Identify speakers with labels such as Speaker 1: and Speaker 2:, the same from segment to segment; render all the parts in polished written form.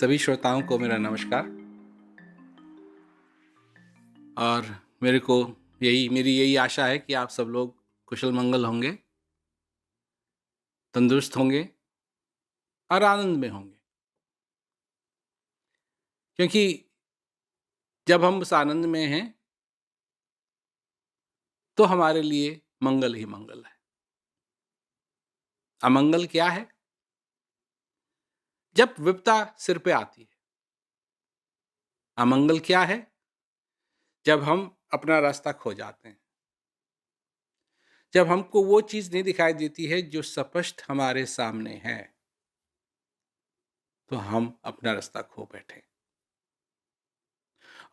Speaker 1: सभी श्रोताओं को मेरा नमस्कार। और मेरी यही आशा है कि आप सब लोग कुशल मंगल होंगे, तंदुरुस्त होंगे और आनंद में होंगे। क्योंकि जब हम उस आनंद में हैं, तो हमारे लिए मंगल ही मंगल है। अमंगल क्या है? जब विपदा सिर पे आती है। अमंगल क्या है? जब हम अपना रास्ता खो जाते हैं। जब हमको वो चीज़ नहीं दिखाई देती है जो स्पष्ट हमारे सामने है, तो हम अपना रास्ता खो बैठे।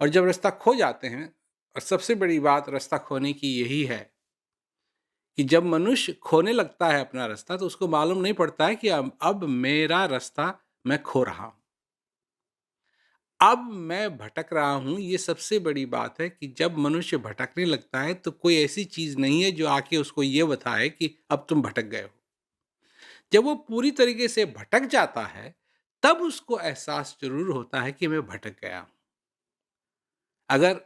Speaker 1: और जब रास्ता खो जाते हैं, और सबसे बड़ी बात रास्ता खोने की यही है कि जब मनुष्य खोने लगता है अपना रास्ता, तो उसको मालूम नहीं पड़ता है कि अब मेरा रास्ता मैं खो रहा हूँ। अब मैं भटक रहा हूँ, ये सबसे बड़ी बात है कि जब मनुष्य भटकने लगता है, तो कोई ऐसी चीज़ नहीं है जो आके उसको ये बताए कि अब तुम भटक गए हो। जब वो पूरी तरीके से भटक जाता है, तब उसको एहसास ज़रूर होता है कि मैं भटक गया हूँ। अगर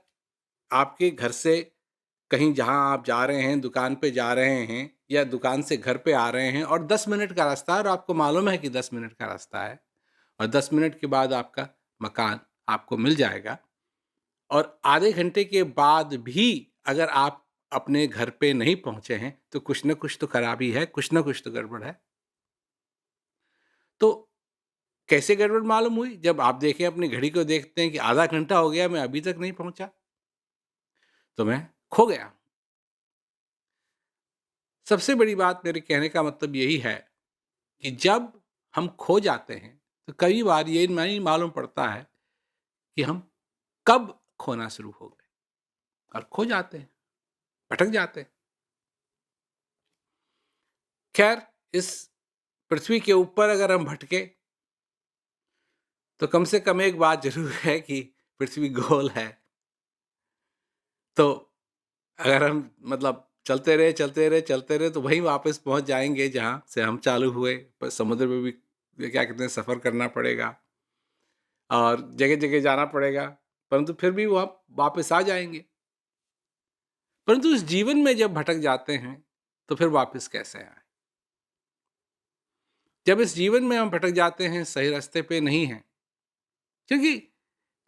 Speaker 1: आपके घर से कहीं जहाँ आप जा रहे हैं, दुकान पे जा रहे हैं या दुकान से घर पे आ रहे हैं और 10 मिनट का रास्ता है और आपको मालूम है कि 10 मिनट का रास्ता है और 10 मिनट के बाद आपका मकान आपको मिल जाएगा और आधे घंटे के बाद भी अगर आप अपने घर पे नहीं पहुँचे हैं, तो कुछ न कुछ तो खराबी है, कुछ न कुछ तो गड़बड़ है। तो कैसे गड़बड़ मालूम हुई? जब आप देखें अपनी घड़ी को देखते हैं कि आधा घंटा हो गया, मैं अभी तक नहीं पहुँचा, तो मैं खो गया। सबसे बड़ी बात मेरे कहने का मतलब यही है कि जब हम खो जाते हैं, तो कई बार ये नहीं मालूम पड़ता है कि हम कब खोना शुरू हो गए और खो जाते हैं, भटक जाते हैं। खैर, इस पृथ्वी के ऊपर अगर हम भटके, तो कम से कम एक बात ज़रूर है कि पृथ्वी गोल है। तो अगर हम मतलब चलते रहे तो वहीं वापस पहुँच जाएँगे जहाँ से हम चालू हुए। पर समुद्र में भी ये क्या कहते हैं, सफ़र करना पड़ेगा और जगह-जगह जाना पड़ेगा, परंतु फिर भी वो आप वापस आ जाएँगे। परंतु इस जीवन में जब भटक जाते हैं, तो फिर वापस कैसे आएँ? जब इस जीवन में हम भटक जाते हैं, सही रास्ते पे नहीं हैं, क्योंकि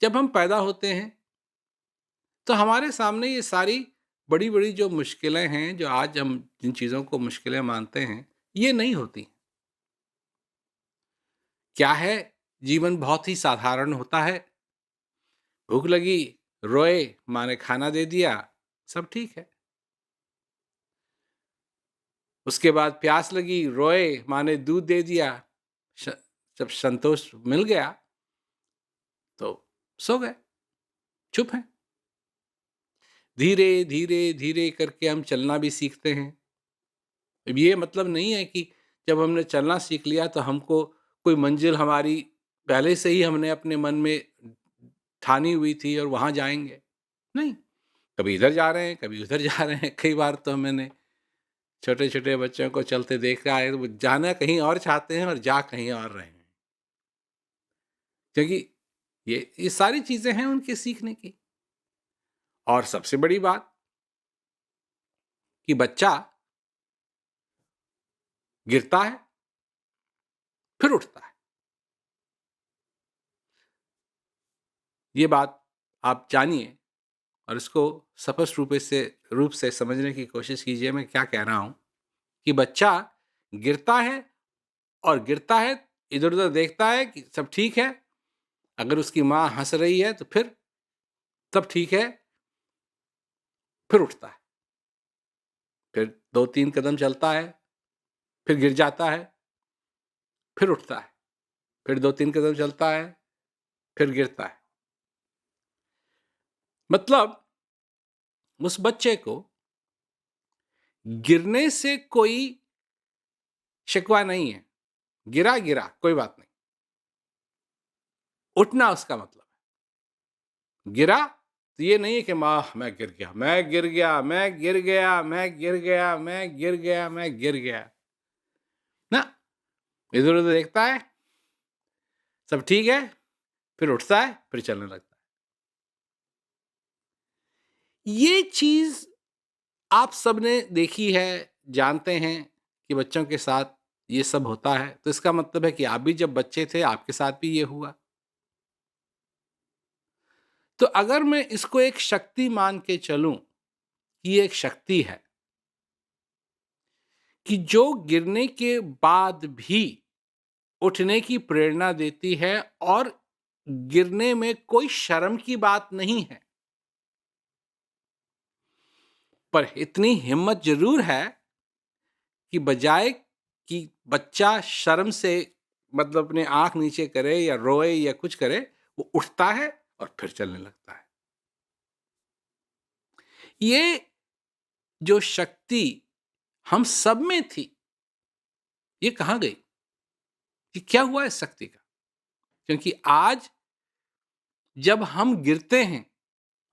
Speaker 1: जब हम पैदा होते हैं, तो हमारे सामने ये सारी बड़ी-बड़ी जो मुश्किलें हैं, जो आज हम जिन चीज़ों को मुश्किलें मानते हैं, ये नहीं होती। क्या है, जीवन बहुत ही साधारण होता है। भूख लगी, रोए, माँ ने खाना दे दिया, सब ठीक है। उसके बाद प्यास लगी, रोए, माँ ने दूध दे दिया, श जब संतोष मिल गया, तो सो गए, चुप हैं। धीरे, धीरे, धीरे करके हम चलना भी सीखते हैं। अब ये मतलब नहीं है कि जब हमने चलना सीख लिया तो हमको कोई मंज़िल हमारी पहले से ही हमने अपने मन में ठानी हुई थी और वहाँ जाएँगे। नहीं, कभी इधर जा रहे हैं, कभी उधर जा रहे हैं। कई बार तो मैंने छोटे-छोटे बच्चों को चलते देखा है, वो जाना कहीं और चाहते हैं और जा कहीं और रहे हैं। क्योंकि ये सारी चीज़ें हैं उनके सीखने की। और सबसे बड़ी बात कि बच्चा गिरता है, फिर उठता है। ये बात आप जानिए और इसको स्पष्ट रूप से समझने की कोशिश कीजिए मैं क्या कह रहा हूँ, कि बच्चा गिरता है और गिरता है, इधर-उधर देखता है कि सब ठीक है, अगर उसकी माँ हँस रही है तो फिर सब ठीक है, फिर उठता है। फिर 2-3 कदम चलता है, फिर गिर जाता है, फिर उठता है। फिर 2-3 कदम चलता है, फिर गिरता है। मतलब उस बच्चे को गिरने से कोई शिकवा नहीं है। गिरा, गिरा, कोई बात नहीं। उठना उसका मतलब है। गिरा, तो ये नहीं है कि माह मैं गिर गया, मैं गिर गया, मैं गिर गया, मैं गिर गया, मैं गिर गया, मैं गिर गया। ना, इधर-उधर देखता है, सब ठीक है, फिर उठता है, फिर चलने लगता है। ये चीज़ आप सबने देखी है, जानते हैं कि बच्चों के साथ ये सब होता है, तो इसका मतलब है कि आप भी जब बच्चे थे, आपके साथ भी ये हुआ। तो अगर मैं इसको एक शक्ति मान के चलूँ, कि ये एक शक्ति है, कि जो गिरने के बाद भी उठने की प्रेरणा देती है और गिरने में कोई शर्म की बात नहीं है। पर इतनी हिम्मत ज़रूर है कि बजाए कि बच्चा शर्म से मतलब अपने आँख नीचे करे या रोए या कुछ करे, वो उठता है और फिर चलने लगता है। ये जो शक्ति हम सब में थी, ये कहाँ गई? ये क्या हुआ इस शक्ति का? क्योंकि आज जब हम गिरते हैं,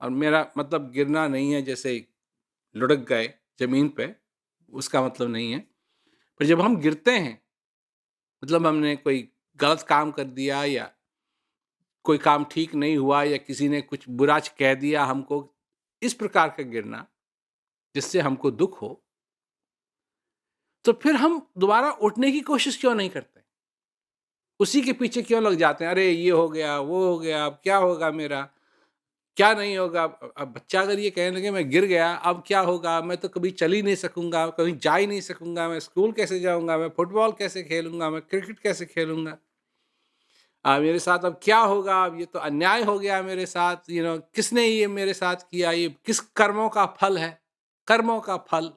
Speaker 1: और मेरा मतलब गिरना नहीं है जैसे लुढ़क गए ज़मीन पे, उसका मतलब नहीं है। पर जब हम गिरते हैं, मतलब हमने कोई गलत काम कर दिया या कोई काम ठीक नहीं हुआ या किसी ने कुछ बुरा कह दिया हमको, इस प्रकार का गिरना जिससे हमको दुःख हो, तो फिर हम दोबारा उठने की कोशिश क्यों नहीं करते? उसी के पीछे क्यों लग जाते हैं? अरे! ये हो गया, वो हो गया, अब क्या होगा मेरा? क्या नहीं होगा? अब बच्चा अगर ये कहने लगे मैं गिर गया, अब क्या होगा? मैं तो कभी चल ही नहीं सकूँगा, कहीं जा ही नहीं सकूँगा, मैं स्कूल कैसे जाऊँगा? मैं फुटबॉल कैसे खेलूँगा? मैं क्रिकेट कैसे खेलूँगा? मेरे साथ अब क्या होगा? अब ये तो अन्याय हो गया मेरे साथ, किसने ये मेरे साथ किया? ये किस कर्मों का फल है? कर्मों का फल।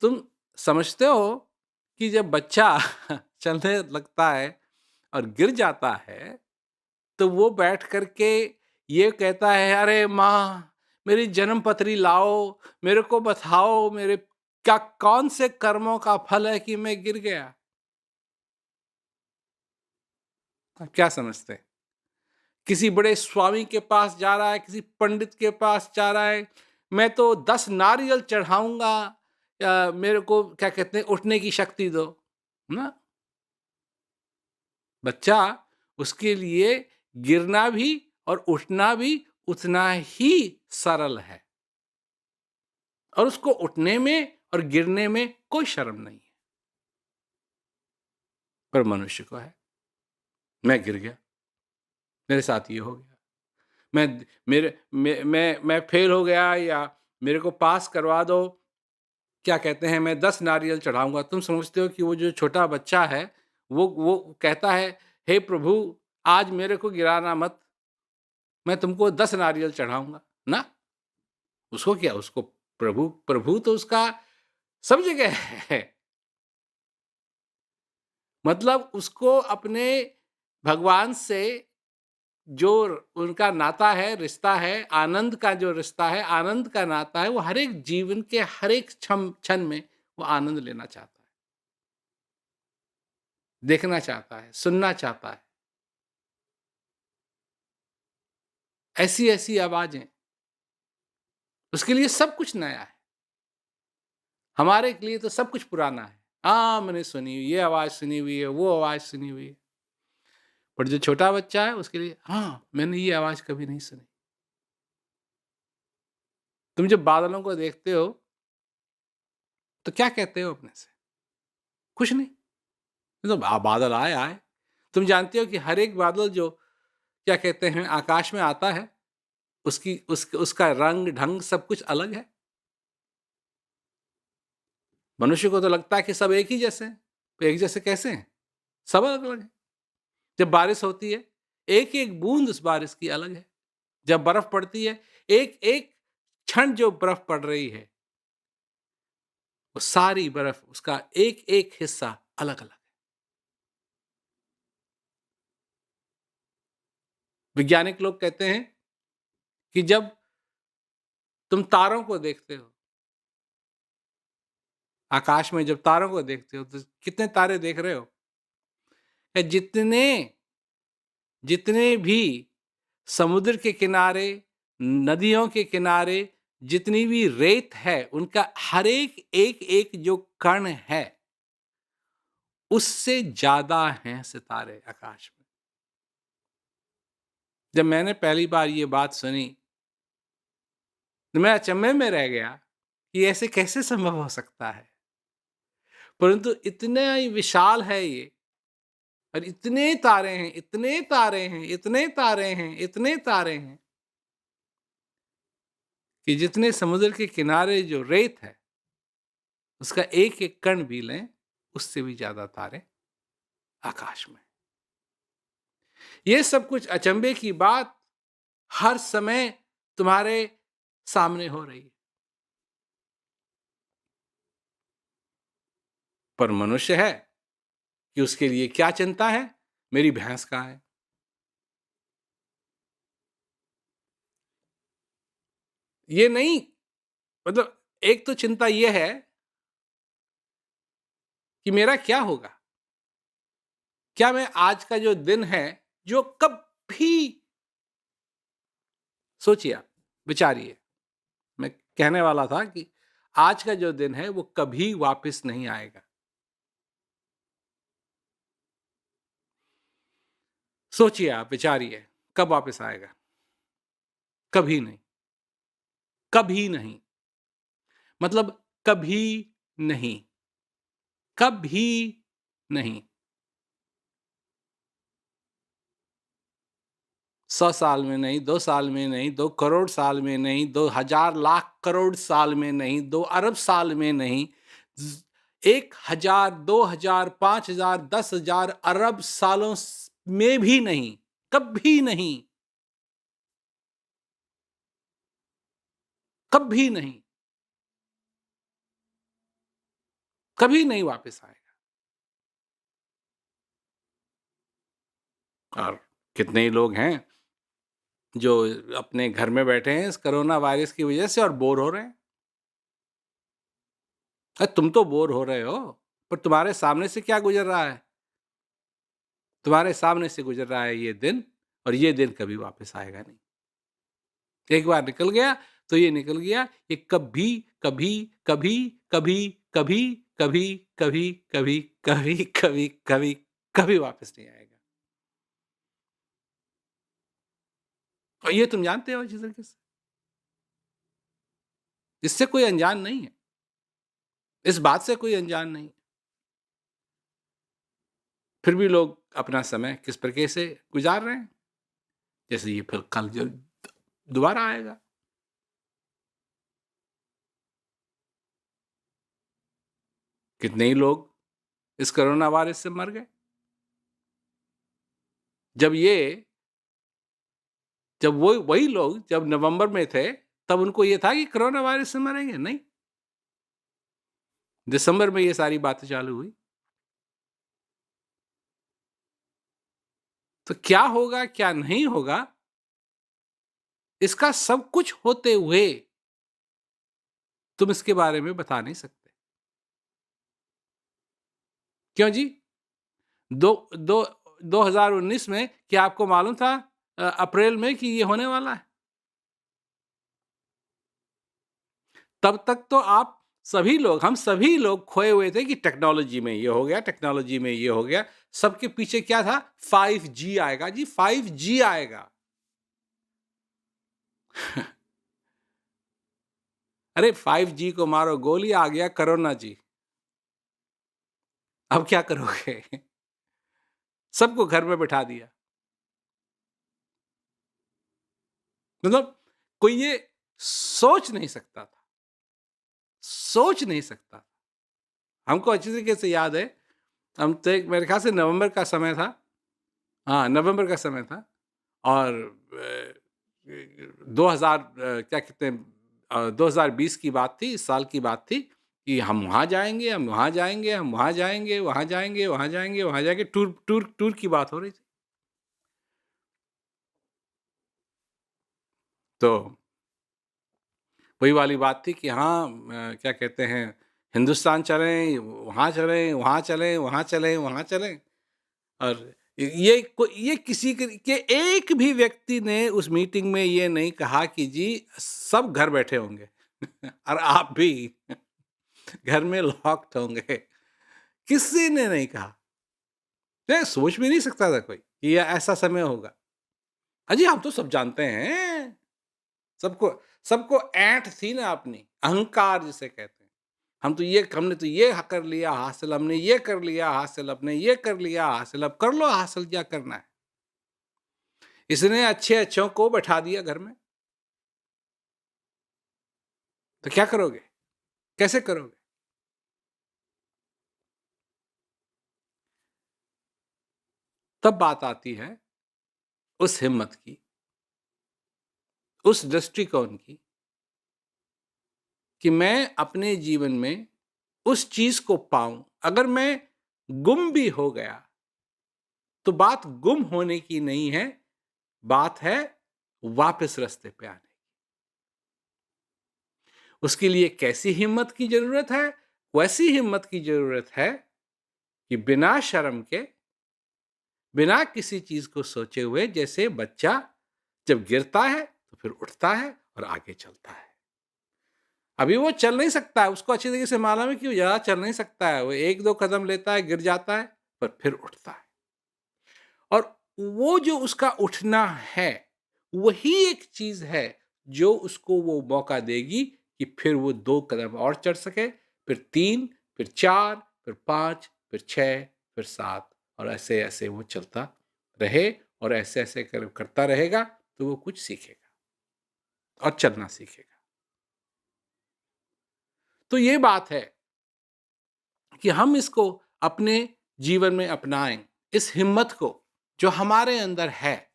Speaker 1: तुम समझते हो कि जब बच्चा चलने लगता है और गिर जाता है, तो वो बैठ कर के ये कहता है, "अरे माँ! मेरी जन्म पत्री लाओ, मेरे को बताओ मेरे क्या कौन से कर्मों का फल है कि मैं गिर गया?" आप क्या समझते हैं? किसी बड़े स्वामी के पास जा रहा है, किसी पंडित के पास जा रहा है, मैं तो 10 नारियल चढ़ाऊँगा, मेरे को क्या कहते हैं उठने की शक्ति दो, ना? बच्चा उसके लिए गिरना भी और उठना भी उतना ही सरल है, और उसको उठने में और गिरने में कोई शर्म नहीं है। पर मनुष्य को है, मैं गिर गया, मेरे साथ ये हो गया, मैं मेरे मैं फेल हो गया या मेरे को पास करवा दो, क्या कहते हैं मैं 10 नारियल चढ़ाऊँगा। तुम समझते हो कि वो जो छोटा बच्चा है, वो कहता है, हे प्रभु आज मेरे को गिराना मत, मैं तुमको 10 नारियल चढ़ाऊँगा। ना, उसको क्या, उसको प्रभु प्रभु तो उसका सब जगह है। मतलब उसको अपने भगवान से जो उनका नाता है, रिश्ता है, आनंद का जो रिश्ता है, आनंद का नाता है, वो हर एक जीवन के हर एक क्षण में वो आनंद लेना चाहता है, देखना चाहता है, सुनना चाहता है। ऐसी-ऐसी आवाज़ें, उसके लिए सब कुछ नया है। हमारे के लिए तो सब कुछ पुराना है। हाँ, मैंने सुनी, ये आवाज़ सुनी हुई है, वो आवाज़ सुनी हुई है। पर जो छोटा बच्चा है उसके लिए, हाँ, मैंने ये आवाज़ कभी नहीं सुनी। तुम जब बादलों को देखते हो, तो क्या कहते हो अपने से? कुछ नहीं, तो बादल आए, आए। तुम जानते हो कि हर एक बादल जो क्या कहते हैं आकाश में आता है, उसका रंग, ढंग सब कुछ अलग है। मनुष्य को तो लगता है कि सब एक ही जैसे हैं, तो एक जैसे कैसे हैं? सब अलग-अलग हैं। जब बारिश होती है, एक-एक बूंद उस बारिश की अलग है। जब बर्फ पड़ती है, एक-एक क्षण जो बर्फ पड़ रही है, वो सारी बर्फ उसका एक-एक हिस्सा अलग-अलग है। वैज्ञानिक लोग कहते हैं कि जब तुम तारों को देखते हो, आकाश में जब तारों को देखते हो, तो कितने तारे देख रहे हो? जितने जितने भी समुद्र के किनारे, नदियों के किनारे जितनी भी रेत है, उनका हर एक एक-एक जो कण है, उससे ज़्यादा हैं सितारे आकाश में। जब मैंने पहली बार ये बात सुनी, तो मैं अचंभे में रह गया कि ऐसे कैसे संभव हो सकता है? परंतु इतना ही विशाल है ये, और इतने तारे हैं, इतने तारे हैं, इतने तारे हैं, इतने तारे हैं कि जितने समुद्र के किनारे जो रेत है, उसका एक-एक कण भी लें, उससे भी ज़्यादा तारे आकाश में। ये सब कुछ अचंभे की बात हर समय तुम्हारे सामने हो रही है। पर मनुष्य है कि उसके लिए क्या चिंता है? मेरी भैंस कहाँ है? ये नहीं, मतलब एक तो चिंता ये है कि मेरा क्या होगा? क्या मैं आज का जो दिन है, जो कभी सोचिए आप, विचारिए, मैं कहने वाला था कि आज का जो दिन है वो कभी वापस नहीं आएगा। सोचिए आप, विचारिए, कब वापस आएगा? कभी नहीं, कभी नहीं, मतलब कभी नहीं, कभी नहीं। 100 साल में नहीं, 2 साल में नहीं, 2 करोड़ साल में नहीं, 2000 लाख करोड़ साल में नहीं, 2 अरब साल में नहीं, ज़ 1000, 2000, 5000, 10,000 अरब सालों में भी नहीं, कभी नहीं, कभी नहीं, कभी नहीं वापस आएगा। और कितने ही लोग हैं जो अपने घर में बैठे हैं इस कोरोना वायरस की वजह से और बोर हो रहे हैं। तुम तो बोर हो रहे हो, पर तुम्हारे सामने से क्या गुजर रहा है? तुम्हारे सामने से गुजर रहा है ये दिन, और ये दिन कभी वापस आएगा नहीं। एक बार निकल गया तो ये निकल गया, ये कभी, कभी, कभी, कभी, कभी, कभी, कभी, कभी, कभी, कभी, कभी, कभी वापस नहीं आएगा। और ये तुम जानते हो अच्छी तरीके से। इससे कोई अनजान नहीं है। इस बात से कोई अनजान नहीं है। फिर भी लोग अपना समय किस प्रकार से गुजार रहे हैं, जैसे ये फिर कल जो दोबारा आएगा। कितने ही लोग इस कोरोना वायरस से मर गए। जब ये जब वो वही लोग जब नवंबर में थे, तब उनको ये था कि कोरोना वायरस से मरेंगे, नहीं। दिसंबर में ये सारी बातें चालू हुई। तो क्या होगा, क्या नहीं होगा, इसका सब कुछ होते हुए तुम इसके बारे में बता नहीं सकते। क्यों जी? दो दो 2019 में क्या आपको मालूम था अप्रैल में कि ये होने वाला है? तब तक तो आप सभी लोग, हम सभी लोग खोए हुए थे कि टेक्नोलॉजी में ये हो गया, टेक्नोलॉजी में ये हो गया। सबके पीछे क्या था? 5G आएगा जी, 5G आएगा। अरे 5G को मारो गोली, आ गया कोरोना जी। अब क्या करोगे? सबको घर में बिठा दिया। मतलब कोई ये सोच नहीं सकता था, सोच नहीं सकता। हमको अच्छी तरीके से याद है, हम तो एक मेरे ख़्याल से नवंबर का समय था। हाँ, नवंबर का समय था, और 2000 क्या कहते हैं 2020 की बात थी, इस साल की बात थी कि हम वहाँ जाएँगे, हम वहाँ जाएँगे, हम वहाँ जाएँगे, वहाँ जाएँगे, वहाँ जाएँगे, वहाँ जाएँगे, टूर टूर टूर की बात हो रही थी। तो वही वाली बात थी कि हाँ, क्या कहते हैं, हिंदुस्तान चलें, वहाँ चलें, वहाँ चलें, वहाँ चलें, वहाँ चलें। और ये किसी के एक भी व्यक्ति ने उस मीटिंग में ये नहीं कहा कि जी सब घर बैठे होंगे और आप भी घर में लॉक्ड होंगे। किसी ने नहीं कहा। ये सोच भी नहीं सकता था कोई कि ये ऐसा समय होगा। अजी हम तो सब जानते हैं। सबको सबको ऐंठ थी ना अपनी, अहंकार जिसे कहते हैं। हमने तो ये कर लिया हासिल, हमने ये कर लिया हासिल, हमने ये कर लिया हासिल, अब कर लो हासिल क्या करना है। इसने अच्छे-अच्छों को बैठा दिया घर में, तो क्या करोगे? कैसे करोगे? तब बात आती है उस हिम्मत की, उस दृष्टिकोण की कि मैं अपने जीवन में उस चीज़ को पाऊँ। अगर मैं गुम भी हो गया, तो बात गुम होने की नहीं है, बात है वापस रास्ते पे आने की। उसके लिए कैसी हिम्मत की ज़रूरत है? वैसी हिम्मत की ज़रूरत है कि बिना शर्म के, बिना किसी चीज़ को सोचे हुए, जैसे बच्चा जब गिरता है, तो फिर उठता है और आगे चलता है। अभी वो चल नहीं सकता है, उसको अच्छी तरीके से मालूम है कि वो ज़्यादा चल नहीं सकता है, वो 1-2 कदम लेता है, गिर जाता है, पर फिर उठता है। और वो जो उसका उठना है, वही एक चीज़ है जो उसको वो मौका देगी कि फिर वो 2 कदम और चढ़ सके, फिर 3, फिर 4, फिर 5, फिर 6, फिर 7 और ऐसे-ऐसे वो चलता रहे और ऐसे-ऐसे करता रहेगा, तो वो कुछ सीखेगा और चलना सीखेगा। तो ये बात है कि हम इसको अपने जीवन में अपनाएँ, इस हिम्मत को जो हमारे अंदर है।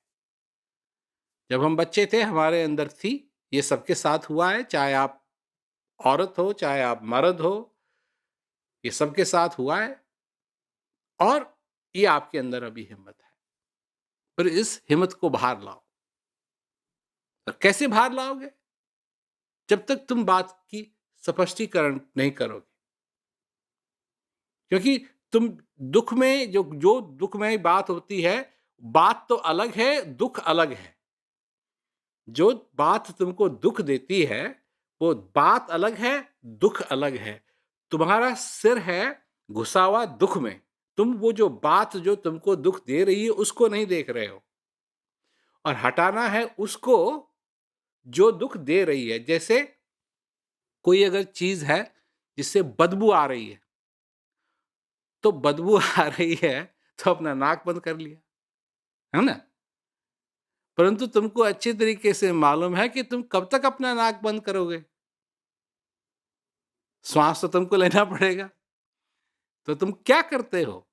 Speaker 1: जब हम बच्चे थे हमारे अंदर थी, ये सबके साथ हुआ है, चाहे आप औरत हो, चाहे आप मर्द हो, ये सबके साथ हुआ है और ये आपके अंदर अभी हिम्मत है। पर इस हिम्मत को बाहर लाओ। और कैसे बाहर लाओगे? जब तक तुम बात की स्पष्टीकरण नहीं करोगे। क्योंकि तुम दुःख में जो जो दुःखमय बात होती है, बात तो अलग है, दुःख अलग है। जो बात तुमको दुःख देती है, वो बात अलग है, दुःख अलग है। तुम्हारा सिर है घुसा हुआ दुःख में। तुम वो जो बात जो तुमको दुःख दे रही है, उसको नहीं देख रहे हो और हटाना है उसको जो दुःख दे रही है। जैसे कोई अगर चीज़ है, जिससे बदबू आ रही तो बदबू आ रही है, तो अपना नाक बंद कर लिया, है ना? परंतु तुमको अच्छे तरीके से मालूम है कि तुम कब तक अपना नाक बंद करोगे? श्वास तो तुमको लेना पड़ेगा। तो तुम क्या करते हो?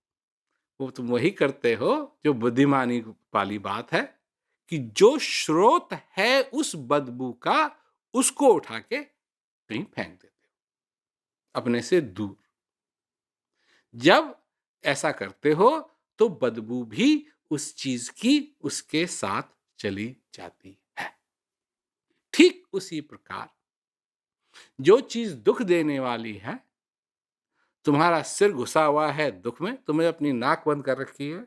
Speaker 1: वो तुम वही करते हो जो बुद्धिमानी वाली बात है कि जो स्रोत है उस बदबू का, उसको उठा के कहीं फेंक देते हो, अपने से दूर। जब ऐसा करते हो, तो बदबू भी उस चीज़ की उसके साथ चली जाती है। ठीक उसी प्रकार जो चीज़ दुःख देने वाली है, तुम्हारा सिर घुसा हुआ है दुःख में, तुमने अपनी नाक बंद कर रखी है।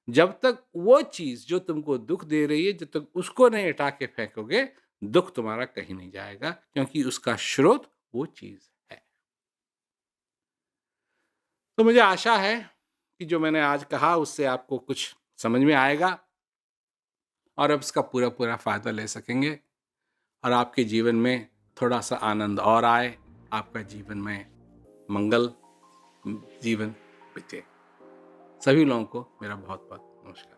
Speaker 1: जब तक वो चीज़ जो तुमको दुःख दे रही है, जब तक उसको नहीं हटा के फेंकोगे, दुःख तुम्हारा कहीं नहीं जाएगा क्योंकि उसका स्रोत वो चीज़ है। तो मुझे आशा है कि जो मैंने आज कहा उससे आपको कुछ समझ में आएगा और आप इसका पूरा-पूरा फ़ायदा ले सकेंगे और आपके जीवन में थोड़ा-सा आनंद और आए, आपका जीवन में मंगल जीवन बीते। सभी लोगों को मेरा बहुत-बहुत नमस्कार।